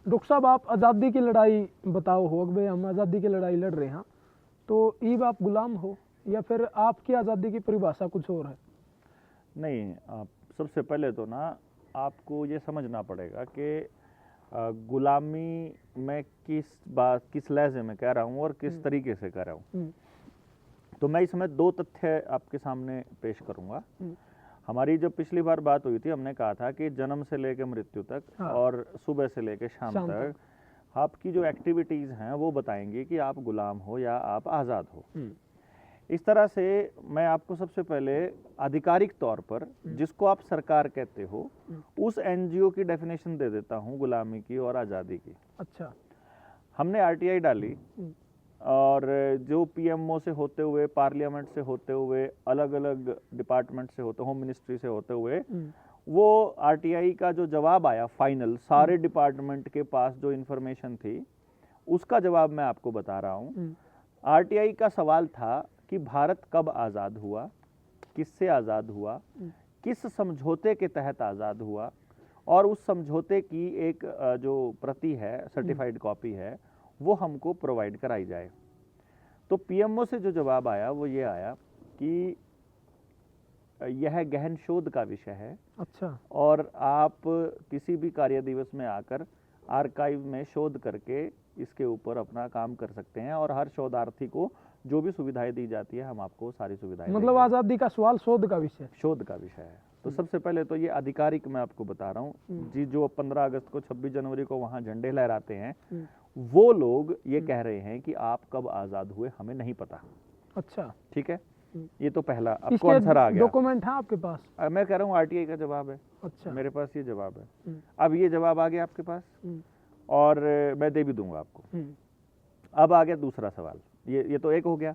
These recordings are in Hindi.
डॉक्टर साहब आप आज़ादी की लड़ाई बताओ हो भाई, हम आज़ादी की लड़ाई लड़ रहे हैं, तो ईब आप गुलाम हो या फिर आपकी आज़ादी की परिभाषा कुछ और है? नहीं, सबसे पहले तो ना आपको ये समझना पड़ेगा कि गुलामी मैं किस लहजे में कह रहा हूँ और किस तरीके से कह रहा हूँ। तो मैं इसमें दो तथ्य आपके सामने पेश करूंगा। हमारी जब पिछली बार बात हुई थी, हमने कहा था कि जन्म से लेकर मृत्यु तक, हाँ। और सुबह से लेकर शाम तक आपकी जो एक्टिविटीज़ हैं वो बताएंगी कि आप गुलाम हो या आप आज़ाद हो। इस तरह से मैं आपको सबसे पहले आधिकारिक तौर पर जिसको आप सरकार कहते हो उस एनजीओ की डेफिनेशन दे देता हूँ गुलामी की और आज़ादी की। अच्छा। हमने आरटीआई डाली और जो पीएमओ से होते हुए, पार्लियामेंट से होते हुए, अलग अलग डिपार्टमेंट से होते, होम मिनिस्ट्री से होते हुए, वो आरटीआई का जो जवाब आया फाइनल, सारे डिपार्टमेंट के पास जो इंफॉर्मेशन थी उसका जवाब मैं आपको बता रहा हूँ। आरटीआई का सवाल था कि भारत कब आज़ाद हुआ, किससे आज़ाद हुआ, किस समझौते के तहत आज़ाद हुआ, और उस समझौते की एक जो प्रति है, सर्टिफाइड कॉपी है, वो हमको प्रोवाइड कराई जाए। तो पीएमओ से जो जवाब आया वो ये आया कि यह गहन शोध का विषय है। अच्छा। और आप किसी भी कार्य दिवस में आकर आर्काइव में शोध करके इसके ऊपर अपना काम कर सकते हैं, और हर शोधार्थी को जो भी सुविधाएं दी जाती है हम आपको सारी सुविधाएं मतलब आज़ादी का सवाल शोध का विषय है। तो सबसे पहले तो ये आधिकारिक मैं आपको बता रहा हूँ जी, जो 15 अगस्त को 26 जनवरी को वहाँ झंडे लहराते हैं वो लोग ये कह रहे हैं कि आप कब आज़ाद हुए हमें नहीं पता। अच्छा, ठीक है, ये तो पहला आपको आंसर आ गया। डॉक्यूमेंट है आपके पास? मैं कह रहा हूँ आरटीआई का जवाब है। अच्छा, मेरे पास ये जवाब है। अब ये जवाब आ गया आपके पास और मैं दे भी दूंगा आपको। अब आ गया दूसरा सवाल। ये तो एक हो गया।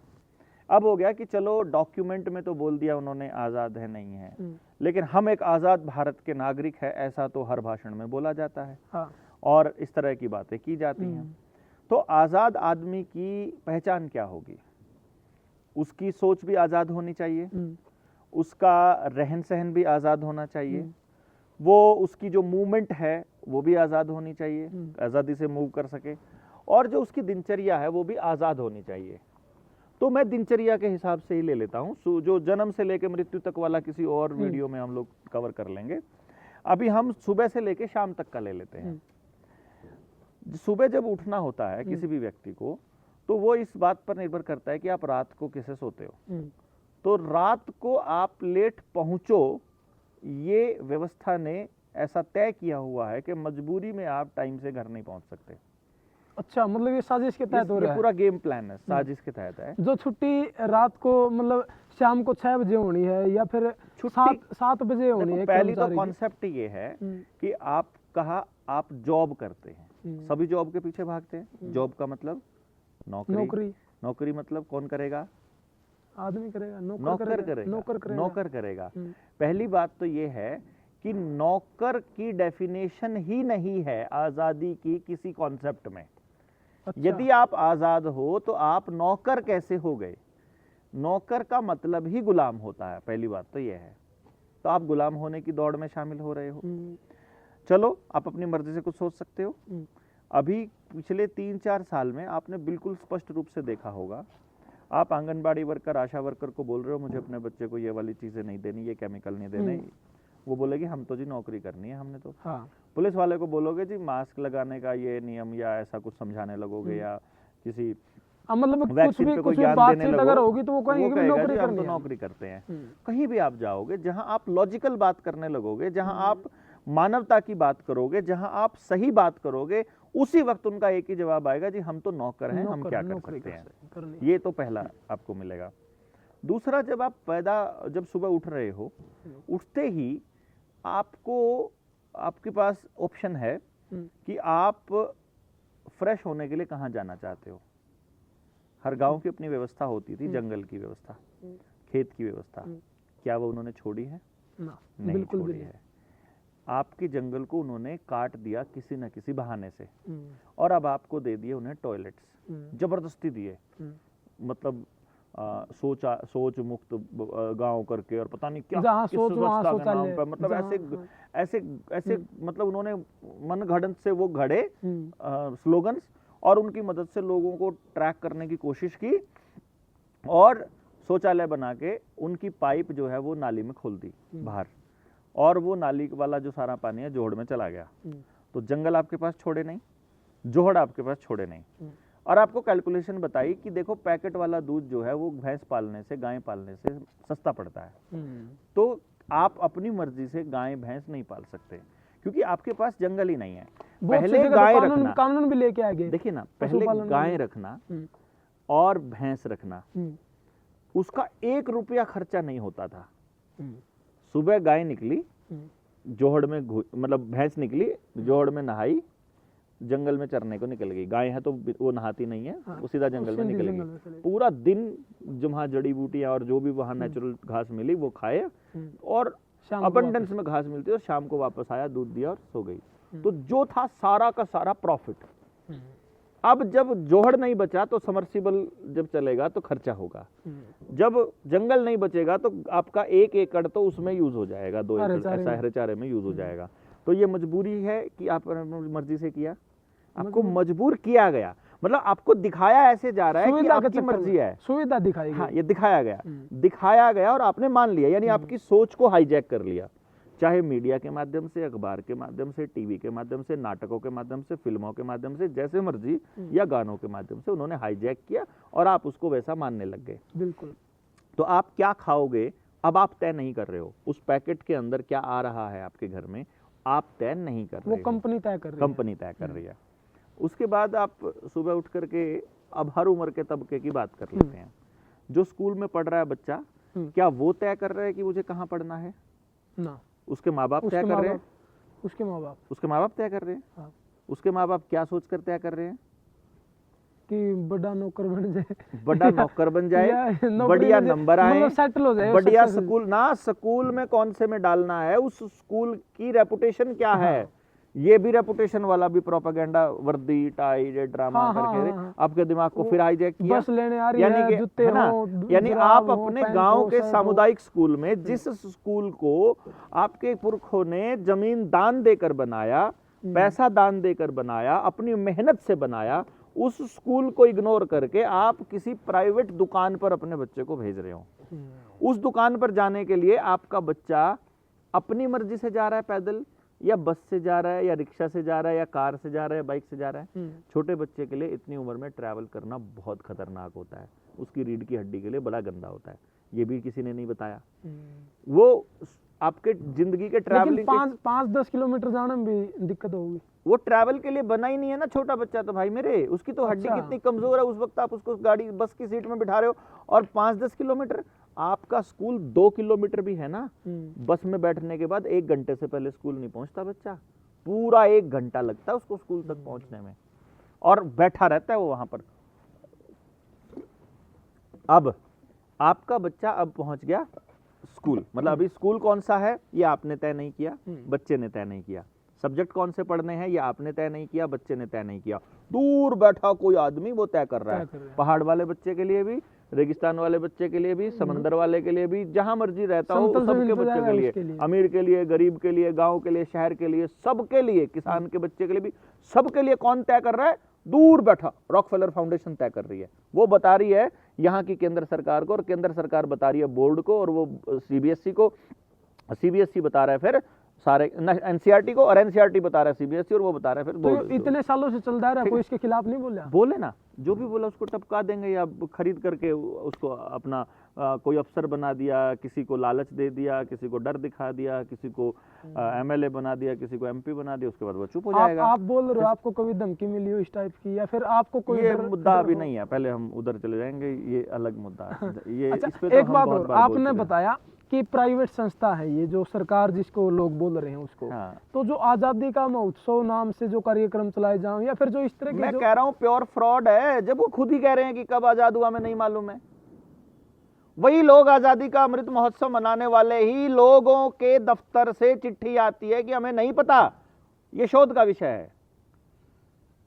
अब हो गया कि चलो डॉक्यूमेंट में तो बोल दिया उन्होंने आज़ाद है, नहीं है, लेकिन हम एक आज़ाद भारत के नागरिक है ऐसा तो हर भाषण में बोला जाता है। हाँ। और इस तरह की बातें की जाती हैं। तो आज़ाद आदमी की पहचान क्या होगी? उसकी सोच भी आज़ाद होनी चाहिए, उसका रहन सहन भी आज़ाद होना चाहिए, वो उसकी जो मूवमेंट है वो भी आज़ाद होनी चाहिए, आज़ादी से मूव कर सके, और जो उसकी दिनचर्या है वो भी आज़ाद होनी चाहिए। तो मैं दिनचर्या के हिसाब से ही ले लेता हूँ, जो जन्म से लेकर मृत्यु तक वाला किसी और वीडियो में हम लोग कवर कर लेंगे। अभी हम सुबह से लेकर शाम तक का ले लेते हैं। सुबह जब उठना होता है किसी भी व्यक्ति को, तो वो इस बात पर निर्भर करता है कि आप रात को किसे सोते हो। तो रात को आप लेट पहुंचो, ये व्यवस्था ने ऐसा तय किया हुआ है कि मजबूरी में आप टाइम से घर नहीं पहुंच सकते। अच्छा, मतलब ये साजिश के तहत हो रहा है? पूरा गेम प्लान है, साजिश के तहत है। जो छुट्टी रात को मतलब शाम को 6 बजे होनी है या फिर 7 बजे होनी है? पहली तो कॉन्सेप्ट ये है कि आप कहा आप जॉब करते हैं, सभी जॉब के पीछे भागते हैं। जॉब का मतलब नौकरी। नौकरी मतलब कौन करेगा? आदमी करेगा, नौकर करेगा। पहली बात तो ये है कि नौकर की डेफिनेशन ही नहीं है आजादी की किसी कॉन्सेप्ट में। अच्छा। यदि आप आजाद हो तो आप नौकर कैसे हो गए? नौकर का मतलब ही गुलाम होता है, पहली बात तो यह है। तो आप गुलाम होने की दौड़ में शामिल हो रहे हो। चलो, आप अपनी मर्जी से कुछ सोच सकते हो। अभी पिछले 3-4 साल में आपने बिल्कुल स्पष्ट रूप से देखा होगा, आप आंगनबाड़ी वर्कर, आशा वर्कर को बोल रहे हो मुझे अपने बच्चे को ये वाली चीजें नहीं देनी, ये केमिकल नहीं देने, वो बोलेगी हम तो जी नौकरी करनी है हमने तो। हाँ। पुलिस वाले को बोलोगे जी मास्क लगाने का ये नियम या ऐसा कुछ समझाने लगोगे, या किसी मतलब वैक्सीन पे कोई ज्ञान देने अगर होगी तो वो कहेंगे कि नौकरी हम तो नौकरी करते हैं। कहीं भी आप जाओगे जहां आप लॉजिकल बात करने लगोगे, जहां आप मानवता की बात करोगे, जहां आप सही बात करोगे, उसी वक्त उनका एक ही जवाब आएगा जी हम तो नौकर हैं, हम क्या कर सकते हैं। ये तो पहला आपको मिलेगा। दूसरा, जब आप जब सुबह उठ रहे हो, उठते ही आपके पास ऑप्शन है कि आप फ्रेश होने के लिए कहां जाना चाहते हो। हर गांव की अपनी व्यवस्था होती थी, जंगल की व्यवस्था, खेत की व्यवस्था, क्या वो उन्होंने छोड़ी है? नहीं छोड़ी है। आपके जंगल को उन्होंने काट दिया किसी न किसी बहाने से, और अब आपको दे दिए उन्हें टॉयलेट्स, जबरदस्ती दिए। मतलब सोच मुक्त गांव करके और पता नहीं क्या जहाँ किस सोच वहाँ स्वच्छता के नाम शौचालय, पे, मतलब जहाँ- ऐसे ऐसे मतलब उन्होंने मन घड़ंत से वो घड़े स्लोगन्स और उनकी मदद से लोगों को ट्रैक करने की कोशिश की और शौचालय बना के उनकी पाइप जो है वो नाली में खोल दी बाहर, और वो नाली वाला जो सारा पानी है जोहड़ में चला गया। तो जंगल आपके पास छोड़े नहीं, जोहड़ आपके पास छोड़े नहीं। और आपको कैलकुलेशन बताई कि देखो पैकेट वाला दूध जो है वो भैंस पालने से, गाय पालने से सस्ता पड़ता है। तो आप अपनी मर्जी से गाय भैंस नहीं पाल सकते क्योंकि आपके पास जंगल ही नहीं है। पहले गाय रखना, कानून भी लेके आ गए। देखिए ना, पहले गाय रखना और भैंस रखना, उसका 1 रुपया खर्चा नहीं होता था। सुबह गाय निकली, जोहड़ में मतलब भैंस निकली, जोहड़ में नहाई, जंगल में चरने को निकल गई। गाय है तो वो नहाती नहीं है, वो सीधा जंगल में निकल गई। पूरा दिन जहाँ जड़ी बूटियां और जो भी वहाँ नेचुरल घास मिली वो खाए और अबंडेंस में घास मिलती है, और शाम को वापस आया, दूध दिया और सो गई। तो जो था सारा का सारा प्रॉफिट। अब जब जोहड़ नहीं बचा तो समर्सिबल जब चलेगा तो खर्चा होगा, जब जंगल नहीं बचेगा तो आपका 1 एकड़ तो उसमें यूज हो जाएगा, 2 एकड़ ऐसा हरे चारे में यूज हो जाएगा। तो ये मजबूरी है कि आप मर्जी से किया, आपको मजबूर किया गया, मतलब आपको दिखाया ऐसे जा रहा है कि आपकी मर्जी है, सुविधा दिखाई गई। हाँ, ये दिखाया गया और आपने मान लिया, यानी आपकी सोच को हाईजैक कर लिया। चाहे मीडिया के माध्यम से, अखबार के माध्यम से, टीवी के माध्यम से, नाटकों के माध्यम से, फिल्मों के माध्यम से, जैसे मर्जी, या गानों के माध्यम से उन्होंने हाईजैक किया और आप उसको वैसा मानने लग गए। बिल्कुल। तो आप क्या खाओगे अब आप तय नहीं कर रहे हो, उस पैकेट के अंदर क्या आ रहा है आपके घर में आप तय नहीं कर रहे हो, वो कंपनी तय कर रही है। कंपनी तय कर रही है। उसके बाद आप सुबह उठ करके अब हर उम्र के तबके की बात कर लेते हैं। जो स्कूल में पढ़ रहा है बच्चा, क्या वो तय कर रहा है कि मुझे कहाँ पढ़ना है? ना, उसके माँ बाप तय कर रहे हैं। उसके माँ बाप तय कर रहे हैं। हाँ। उसके माँ बाप क्या सोच कर तय कर रहे हैं कि बड़ा नौकर बन जाए, बढ़िया नंबर आए, मतलब सेटल हो जाए, बढ़िया स्कूल ना, स्कूल में कौन से में डालना है, उस स्कूल की रेपुटेशन क्या है, ये भी रेपुटेशन वाला भी प्रोपेगेंडा, वर्दी टाई ड्रामा करके आपके दिमाग को फिर हाईजैक किया। बस लेने आ रही है, जुत्ते हो, यानी आप अपने गांव के सामुदायिक स्कूल में, जिस स्कूल को आपके पुरखों ने जमीन दान देकर बनाया, पैसा दान देकर बनाया, अपनी मेहनत से बनाया, उस स्कूल को इग्नोर करके आप किसी प्राइवेट दुकान पर अपने बच्चे को भेज रहे हो। उस दुकान पर जाने के लिए आपका बच्चा अपनी मर्जी से जा रहा है, पैदल या बस से जा रहा है या रिक्शा से जा रहा है या कार से जा रहा है या बाइक से जा रहा है। छोटे बच्चे के लिए इतनी उम्र में ट्रैवल करना बहुत खतरनाक होता है, उसकी रीढ़ की हड्डी के लिए बड़ा गंदा होता है, ये भी किसी ने नहीं बताया। वो आपके जिंदगी के ट्रैवलिंग 5-10 किलोमीटर जाने में भी दिक्कत होगी, वो ट्रैवल के लिए बना ही नहीं है ना। छोटा बच्चा तो भाई मेरे, उसकी तो हड्डी कितनी कमजोर है, उस वक्त आप उसको गाड़ी बस की सीट में बिठा रहे हो, और 5-10 किलोमीटर, आपका स्कूल 2 किलोमीटर भी है ना, बस में बैठने के बाद 1 घंटे से पहले स्कूल नहीं पहुंचता बच्चा, पूरा 1 घंटा लगता है उसको स्कूल तक पहुंचने में, और बैठा रहता है वो वहां पर। अब आपका बच्चा अब पहुंच गया स्कूल, मतलब अभी स्कूल कौन सा है ये आपने तय नहीं किया, बच्चे ने तय नहीं किया। सब्जेक्ट कौन से पढ़ने हैं ये आपने तय नहीं किया, बच्चे ने तय नहीं किया। दूर बैठा कोई आदमी वो तय कर रहा है, पहाड़ वाले बच्चे के लिए भी, रेगिस्तान वाले बच्चे के लिए भी, समंदर वाले के लिए भी, जहां मर्जी रहता हो सबके बच्चे के लिए, अमीर के लिए, गरीब के लिए, गांव के लिए, शहर के लिए, सबके लिए, किसान के बच्चे के लिए भी, सबके लिए कौन तय कर रहा है? दूर बैठा रॉकफेलर फाउंडेशन तय कर रही है। वो बता रही है यहाँ की केंद्र सरकार को, और केंद्र सरकार बता रही है बोर्ड को, और वो सीबीएसई को, सीबीएसई बता रहा है फिर सारे एनसीईआरटी को, और एनसीईआरटी बता रहा है सीबीएसई, और वो बता रहा है फिर बोर्ड। तो इतने सालों से चल रहा है, कोई इसके खिलाफ नहीं बोला? बोले ना, जो भी बोला उसको टपका देंगे, या खरीद करके उसको अपना कोई अफसर बना दिया, किसी को लालच दे दिया, किसी को डर दिखा दिया, किसी को एमएलए बना दिया, किसी को एमपी बना दिया, उसके बाद वो चुप हो जाएगा। आप बोल रहे हो आपको कभी धमकी मिली हो इस टाइप की, या फिर आपको कोई? ये मुद्दा अभी नहीं है, पहले हम उधर चले जाएंगे, ये अलग मुद्दा है। ये अच्छा, इस पे तो एक बात और, आपने बताया कि प्राइवेट संस्था है ये, जो सरकार जिसको लोग बोल रहे हैं उसको, तो जो आजादी का महोत्सव नाम से जो कार्यक्रम चलाए जाओ, या फिर जो इस तरह के, मैं कह रहा हूँ प्योर फ्रॉड है, जब वो खुद ही कह रहे हैं कि कब आजाद हुआ हमें नहीं मालूम है। वही लोग आजादी का अमृत महोत्सव मनाने वाले ही लोगों के दफ्तर से चिट्ठी आती है कि हमें नहीं पता, ये शोध का विषय है।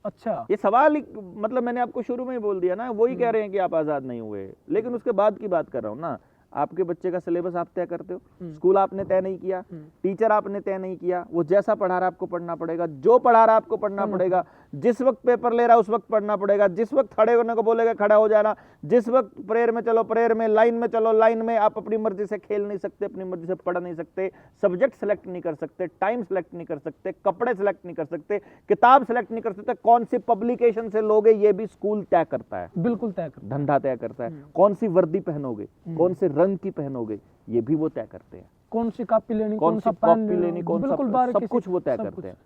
अच्छा, ये सवाल मतलब मैंने आपको शुरू में ही बोल दिया ना, वही कह रहे हैं कि आप आजाद नहीं हुए, लेकिन उसके बाद की बात कर रहा हूँ ना। आपके बच्चे का सिलेबस आप तय करते हो, स्कूल आपने तय नहीं किया, टीचर आपने तय नहीं किया, वो जैसा पढ़ा रहा है आपको पढ़ना पड़ेगा, जो पढ़ा रहा है आपको पढ़ना पड़ेगा, जिस वक्त पेपर ले रहा है उस वक्त पढ़ना पड़ेगा, जिस वक्त खड़े होने को बोलेगा खड़ा हो जाना, जिस वक्त प्रेयर में चलो प्रेयर में, लाइन में चलो लाइन में। आप अपनी मर्जी से खेल नहीं सकते, अपनी मर्जी से पढ़ नहीं सकते, सब्जेक्ट सेलेक्ट नहीं कर सकते, टाइम सेलेक्ट नहीं कर सकते, कपड़े सेलेक्ट नहीं कर सकते, किताब सेलेक्ट नहीं कर सकते, कौन सी पब्लिकेशन से लोगे ये भी स्कूल तय करता है, बिल्कुल तय करता है, धंधा तय करता है, कौन सी वर्दी पहनोगे, कौन से रंग की पहनोगे, ये भी वो तय करते हैं, कौन सी कॉपी लेनी, कौन सी कॉपी लेनी, कौन सा, सब कुछ वो तय करते हैं,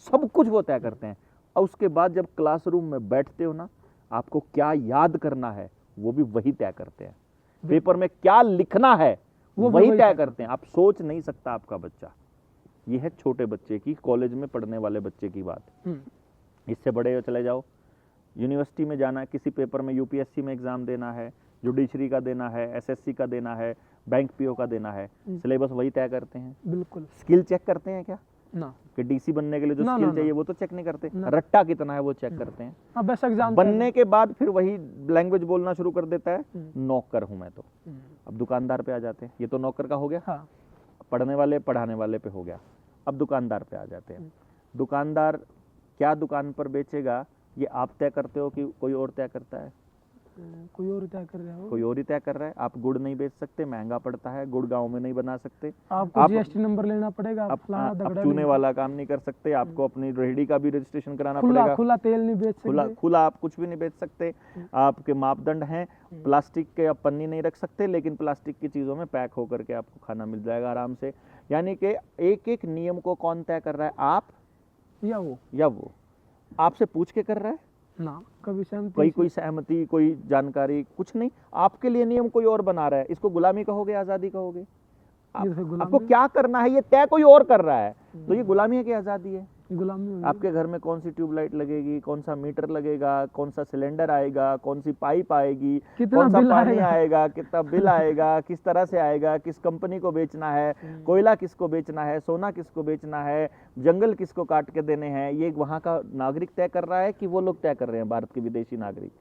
सब कुछ वो तय करते हैं। और उसके बाद जब क्लासरूम में बैठते हो ना, आपको क्या याद करना है वो भी वही तय करते हैं, पेपर में क्या लिखना है वो वही तय करते हैं। आप सोच नहीं सकता आपका बच्चा, ये है छोटे बच्चे की, कॉलेज में पढ़ने वाले बच्चे की बात। इससे बड़े चले जाओ, यूनिवर्सिटी में जाना है, किसी पेपर में यूपीएससी में एग्जाम देना है, जुडिशरी का देना है, एसएससी का देना है, बैंक पीओ का देना है, सिलेबस वही तय करते हैं। बिल्कुल। स्किल चेक करते हैं क्या? ना, कि डीसी बनने के लिए जो स्किल चाहिए वो तो चेक नहीं करते, रट्टा कितना है वो चेक करते हैं। बस एग्जाम बनने के बाद फिर वही लैंग्वेज बोलना शुरू कर देता है, नौकर हूं मैं तो। अब दुकानदार पे आ जाते हैं, ये तो नौकर का हो गया। हाँ। पढ़ने वाले पढ़ाने वाले पे हो गया, अब दुकानदार पे आ जाते हैं। दुकानदार क्या दुकान पर बेचेगा ये आप तय करते हो कि कोई और तय करता है? कोई और तय कर रहा है, कोई और ही तय कर रहा है। आप गुड़ नहीं बेच सकते, महंगा पड़ता है, गुड़ गांव में नहीं बना सकते, आपको जीएसटी नंबर लेना पड़ेगा, आप चूने वाला काम नहीं कर सकते, आपको अपनी रेहड़ी का भी रजिस्ट्रेशन कराना पड़ेगा, खुला तेल नहीं बेच सकते, खुला आप कुछ भी नहीं बेच सकते। आपके मापदंड हैं, प्लास्टिक के आप पन्नी नहीं रख सकते, लेकिन प्लास्टिक की चीजों में पैक होकर के आपको खाना मिल जाएगा आराम से। यानी कि एक एक नियम को कौन तय कर रहा है, आप या वो आपसे पूछ के कर रहा है ना, कभी सहमति, कोई सहमति, कोई जानकारी, कुछ नहीं। आपके लिए नियम कोई और बना रहा है, इसको गुलामी कहोगे, आजादी कहोगे? आपको क्या करना है ये तय कोई और कर रहा है, तो ये गुलामी है कि आजादी है? गुलामी। आपके घर में कौन सी ट्यूबलाइट लगेगी, कौन सा मीटर लगेगा, कौन सा सिलेंडर आएगा, कौन सी पाइप आएगी, कौन सा पानी आएगा, कितना बिल आएगा, किस तरह से आएगा, किस कंपनी को बेचना है, कोयला किसको बेचना है, सोना किसको बेचना है, जंगल किसको काट के देने हैं, ये वहां का नागरिक तय कर रहा है कि वो लोग तय कर रहे हैं? भारत के विदेशी नागरिक,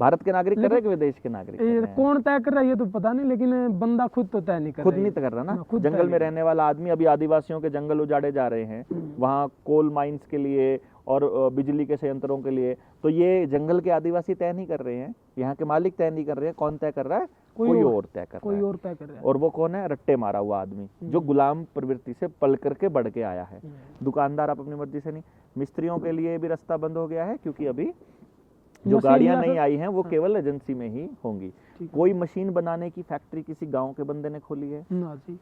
भारत के नागरिक कर रहे हैं कि विदेश के नागरिक? कौन तय कर रहा है ये तो पता नहीं, लेकिन बंदा खुद तो तय नहीं कर रहा, खुद नहीं कर रहा ना। जंगल में रहने वाला आदमी, अभी आदिवासियों के जंगल उजाड़े जा रहे हैं, वहाँ कोल माइंस के लिए और बिजली के संयंत्रों के लिए, तो ये जंगल के आदिवासी तय नहीं कर रहे हैं, यहाँ के मालिक तय नहीं कर रहे हैं। कौन तय कर रहा है? कोई और तय कर रहा है। और वो कौन है? रट्टे मारा हुआ आदमी, जो गुलाम प्रवृत्ति से पल करके बढ़ के आया है। दुकानदार आप अपनी मर्जी से नहीं। मिस्त्रियों के लिए भी रास्ता बंद हो गया है, क्योंकि अभी जो गाड़ियां नहीं आई हैं वो केवल एजेंसी में ही होंगी। कोई मशीन बनाने की फैक्ट्री किसी गांव के बंदे ने खोली है?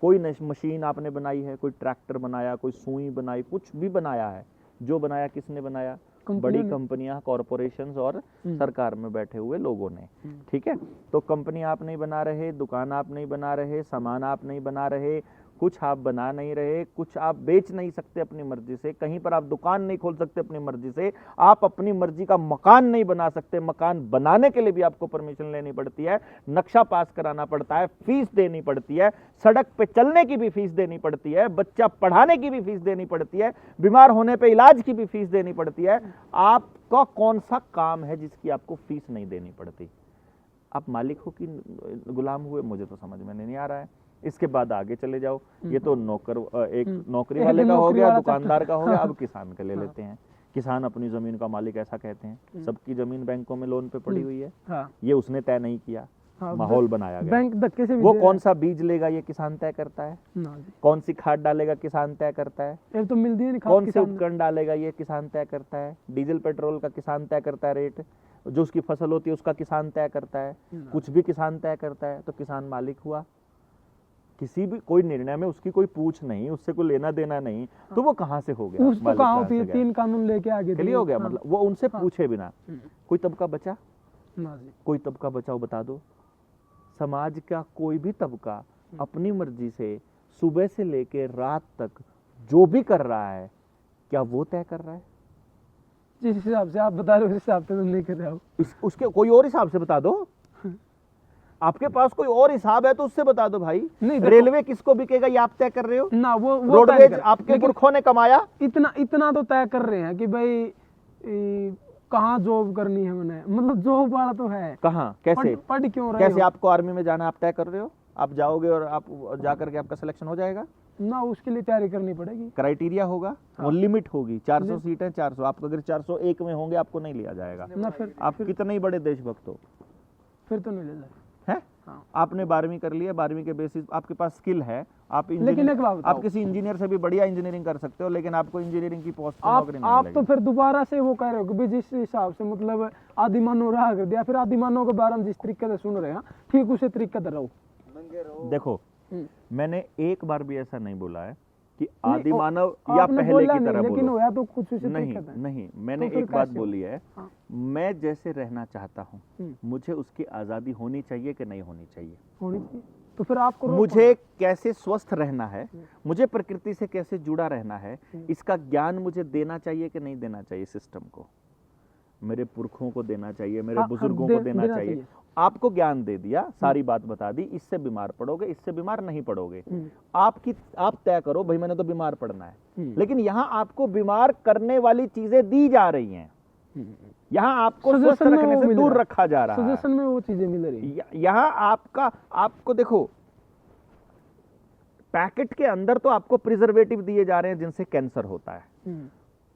कोई मशीन आपने बनाई है? कोई ट्रैक्टर बनाया, कोई सुई बनाई, कुछ भी बनाया है? जो बनाया किसने बनाया? बड़ी कंपनियां, कॉरपोरेशंस और सरकार में बैठे हुए लोगों ने। ठीक है, तो कंपनी आप नहीं बना रहे, दुकान आप नहीं बना रहे, सामान आप नहीं बना रहे, कुछ आप बना नहीं रहे, कुछ आप बेच नहीं सकते अपनी मर्जी से, कहीं पर आप दुकान नहीं खोल सकते अपनी मर्जी से, आप अपनी मर्जी का मकान नहीं बना सकते, मकान बनाने के लिए भी आपको परमिशन लेनी पड़ती है, नक्शा पास कराना पड़ता है, फीस देनी पड़ती है, सड़क पे चलने की भी फीस देनी पड़ती है, बच्चा पढ़ाने की भी फीस देनी पड़ती है, बीमार होने पे इलाज की भी फीस देनी पड़ती है। आपका कौन सा काम है जिसकी आपको फीस नहीं देनी पड़ती? आप मालिक हो कि गुलाम हुए, मुझे तो समझ में नहीं आ रहा है। इसके बाद आगे चले जाओ, ये तो एक नौकरी वाले का हो गया, दुकानदार का हो गया, अब किसान का ले लेते हैं। किसान अपनी जमीन का मालिक ऐसा कहते हैं, सबकी जमीन बैंकों में लोन पे पड़ी हुई है, ये उसने तय नहीं किया, माहौल बनाया गया। बैंक धक्के से वो कौन सा बीज लेगा ये किसान तय करता है, कौन सी खाद डालेगा किसान तय करता है, तो मिलती है कौन से उपकरण डालेगा ये किसान तय करता है, डीजल पेट्रोल का किसान तय करता है रेट, जो उसकी फसल होती है उसका किसान तय करता है, कुछ भी किसान तय करता है। तो किसान मालिक हुआ, किसी भी कोई निर्णय में उसकी कोई पूछ नहीं, उससे कोई लेना देना नहीं, तो वो कहां से हो गया? उसको कहां होती है? 3 कानून लेके आगे के लिए हो गया। मतलब वो उनसे पूछे बिना कोई तबका बचा? कोई तबका बचाओ बता दो। समाज का कोई भी तबका अपनी मर्जी से सुबह से लेके रात तक जो भी कर रहा है, क्या वो तय कर रहा है? जिस हिसाब से आप बता रहे हो उस हिसाब से तो नहीं कर रहा हूं। उसके कोई और हिसाब से बता दो। आपके पास कोई और हिसाब है तो उससे बता दो भाई। नहीं, रेलवे किसको बिकेगा ये आप तय कर रहे हो ना? वो रोडवेज आपके पुरखों ने कमाया। इतना तो तय कर रहे हैं कि भाई कहाँ जॉब करनी है मैंने, मतलब जॉब वाला तो है, कहाँ कैसे पढ़ क्यों रहे कैसे हो? आपको आर्मी में जाना आप तय कर रहे हो, आप जाओगे और आप जा करके आपका सिलेक्शन हो जाएगा ना, उसके लिए तैयारी करनी पड़ेगी। क्राइटेरिया होगा, वो लिमिट होगी, 400 सीट है 400, आप अगर 401 में होंगे आपको नहीं लिया जाएगा ना, फिर आप कितने ही बड़े देशभक्त हो, फिर तो नहीं ले जाए है? हाँ। आपने 12वीं कर लिया, 12वीं के बेसिस आपके पास स्किल है, आप लेकिन एक बात बताओ, आप किसी इंजीनियर से भी बढ़िया इंजीनियरिंग कर सकते हो, लेकिन आपको इंजीनियरिंग की पोस्ट पे आप नौकरी नहीं आप तो मिलेगी। फिर दोबारा से वो कह रहे हो कि भी जिस हिसाब से मतलब आदिमानव रहा कर दिया, फिर आदिमानव के बारे में जिस तरीके से सुन रहे हैं ठीक उसी तरीके से रहो। देखो मैंने एक बार भी ऐसा नहीं बोला है कि आदि नहीं, मानव या आपने पहले बोला की नहीं, तरह लेकिन बोलो। होया तो कुछ उसी नहीं तरीके से। नहीं, मैंने तो फिर एक बात कैसे? बोली है, हाँ। मैं जैसे रहना चाहता हूँ मुझे उसकी आजादी होनी चाहिए कि नहीं होनी चाहिए, होनी चाहिए, तो फिर आपको रोक मुझे कैसे स्वस्थ रहना है, मुझे प्रकृति से कैसे जुड़ा रहना है, इसका ज्ञान मुझे देना चाहिए कि नहीं देना चाहिए, सिस्टम को, मेरे पुरखों को देना चाहिए, मेरे हाँ, बुजुर्गों को देना चाहिए। आपको ज्ञान दे दिया, सारी बात बता दी, इससे बीमार पड़ोगे, इससे बीमार नहीं पड़ोगे, आप तय करो भाई मैंने तो बीमार पड़ना है। लेकिन यहाँ आपको बीमार करने वाली चीजें दी जा रही हैं, यहाँ आपको स्वस्थ सजेशन में रखने वो से मिल दूर रहा है। रखा जा रहा है। सजेशन में वो चीजें मिल रही हैं। यहाँ आपको देखो पैकेट के अंदर तो आपको प्रिजर्वेटिव दिए जा रहे हैं जिनसे कैंसर होता है,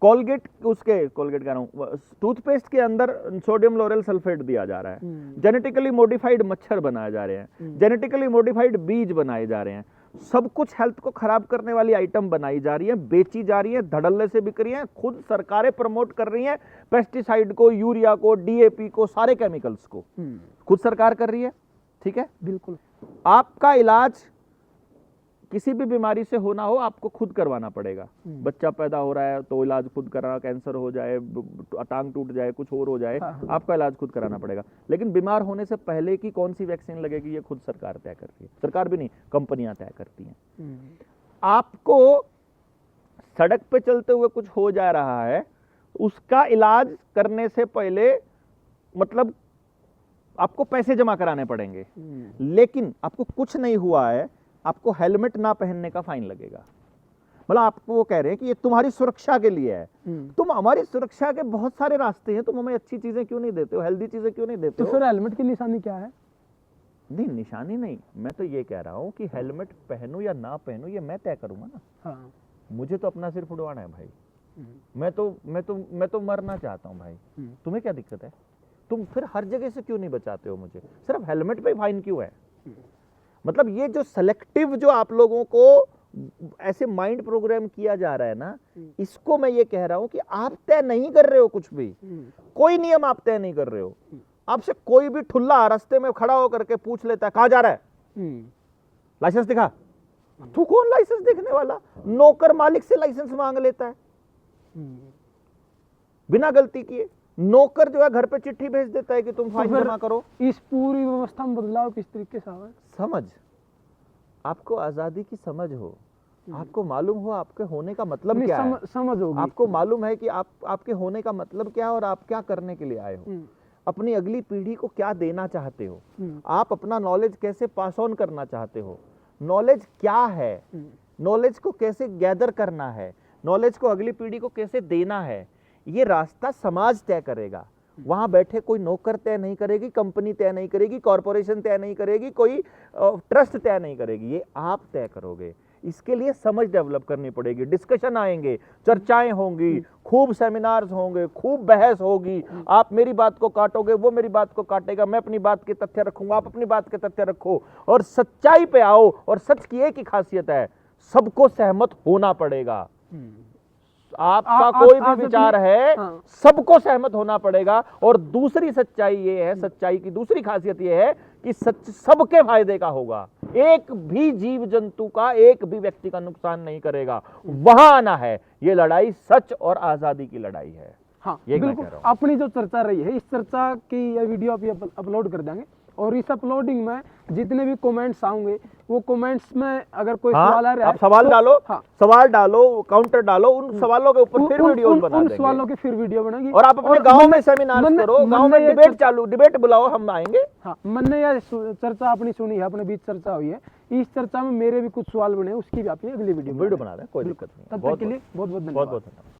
कोलगेट कह रहा हूँ, टूथपेस्ट के अंदर सोडियम लोरेल सल्फेट दिया जा रहा है, जेनेटिकली मॉडिफाइड मच्छर बनाए जा रहे हैं, जेनेटिकली मॉडिफाइड बीज बनाए जा रहे हैं, सब कुछ हेल्थ को खराब करने वाली आइटम बनाई जा रही है, बेची जा रही है, धड़ल्ले से बिक रही है, खुद सरकारें प्रमोट कर रही हैं, पेस्टिसाइड को, यूरिया को, डीएपी को, सारे केमिकल्स को खुद सरकार कर रही है। ठीक है, बिल्कुल। आपका इलाज किसी भी बीमारी से होना हो आपको खुद करवाना पड़ेगा। बच्चा पैदा हो रहा है तो इलाज खुद कराना, कैंसर हो जाए, टांग टूट जाए, कुछ और हो जाए, आपका इलाज खुद कराना पड़ेगा। लेकिन बीमार होने से पहले की कौन सी वैक्सीन लगेगी ये खुद सरकार तय करती है, सरकार भी नहीं कंपनियां तय करती हैं। आपको सड़क पे चलते हुए कुछ हो जा रहा है, उसका इलाज करने से पहले मतलब आपको पैसे जमा कराने पड़ेंगे, लेकिन आपको कुछ नहीं हुआ है, आपको हेलमेट ना पहनने का फाइन लगेगा। मतलब आपको वो कह रहे हैं कि ये तुम्हारी सुरक्षा के लिए है, तुम हमारी सुरक्षा के बहुत सारे रास्ते हैं, तुम हमें अच्छी चीजें क्यों नहीं देते हो, हेल्दी चीजें क्यों नहीं देते तो हो? फिर हेलमेट की निशानी क्या है? नहीं निशानी नहीं, मैं तो ये कह रहा हूँ कि हेलमेट पहनूं या ना पहनूं ये मैं तय करूंगा ना। हाँ। मुझे तो अपना सिर उड़वाना है भाई, मैं तो मरना चाहता हूँ भाई, तुम्हें क्या दिक्कत है? तुम फिर हर जगह से क्यों नहीं बचाते हो मुझे, सिर्फ हेलमेट पे फाइन क्यों है? मतलब ये जो सेलेक्टिव जो आप लोगों को ऐसे माइंड प्रोग्राम किया जा रहा है ना, इसको मैं ये कह रहा हूं कि आप तय नहीं कर रहे हो कुछ भी, कोई नियम आप तय नहीं कर रहे हो। आपसे कोई भी ठुल्ला रास्ते में खड़ा होकर के पूछ लेता है कहां जा रहा है, लाइसेंस दिखा, तू कौन लाइसेंस देखने वाला? नौकर मालिक से लाइसेंस मांग लेता है बिना गलती किए। नौकर जो है घर पे चिट्ठी भेज देता है कि तुम फाइन जमा करो। इस पूरी व्यवस्था में बदलाव किस तरीके से आवा? समझ, आपको आजादी की समझ हो, आपको मालूम हो आपके होने का मतलब क्या है, समझ होगी, आपको मालूम है कि आपके होने का मतलब क्या है और आप क्या करने के लिए आए हो, अपनी अगली पीढ़ी को क्या देना चाहते हो, आप अपना नॉलेज कैसे पास ऑन करना चाहते हो, नॉलेज क्या है, नॉलेज को कैसे गैदर करना है, नॉलेज को अगली पीढ़ी को कैसे देना है, ये रास्ता समाज तय करेगा। वहां बैठे कोई नौकर तय नहीं करेगी, कंपनी तय नहीं करेगी, कॉरपोरेशन तय नहीं करेगी, कोई ट्रस्ट तय नहीं करेगी, ये आप तय करोगे। इसके लिए समझ डेवलप करनी पड़ेगी, डिस्कशन आएंगे, चर्चाएं होंगी, खूब सेमिनार्स होंगे, खूब बहस होगी, आप मेरी बात को काटोगे, वो मेरी बात को काटेगा, मैं अपनी बात के तथ्य रखूंगा, आप अपनी बात के तथ्य रखो, और सच्चाई पे आओ। और सच की एक ही खासियत है, सबको सहमत होना पड़ेगा। आपका कोई भी विचार है, सबको सहमत होना पड़ेगा। और दूसरी सच्चाई ये है, सच्चाई की दूसरी खासियत ये है कि सच सबके फायदे का होगा, एक भी जीव जंतु का, एक भी व्यक्ति का नुकसान नहीं करेगा। वहां आना है, ये लड़ाई सच और आजादी की लड़ाई है। हाँ, बिल्कुल। अपनी जो चर्चा रही है, इस चर्चा की ये वीडियो अभी अपलोड कर देंगे, और इस अपलोडिंग में जितने भी कमेंट्स आएंगे, वो कमेंट्स में अगर कोई सवाल आ रहा है, आप सवाल तो, डालो, हाँ, सवाल डालो, काउंटर डालो, उन सवालों के ऊपर फिर वीडियो बना देंगे, सवालों की फिर वीडियो बनेगी। और आप अपने गांव में सेमिनार करो, गांव में डिबेट बुलाओ, हम आएंगे। हाँ, मैंने यह चर्चा अपनी सुनी है, अपने बीच चर्चा हुई है, इस चर्चा में मेरे भी कुछ सवाल बने, उसकी भी आप अगली वीडियो बना दें, कोई दिक्कत नहीं। तब तक के लिए बहुत बहुत धन्यवाद।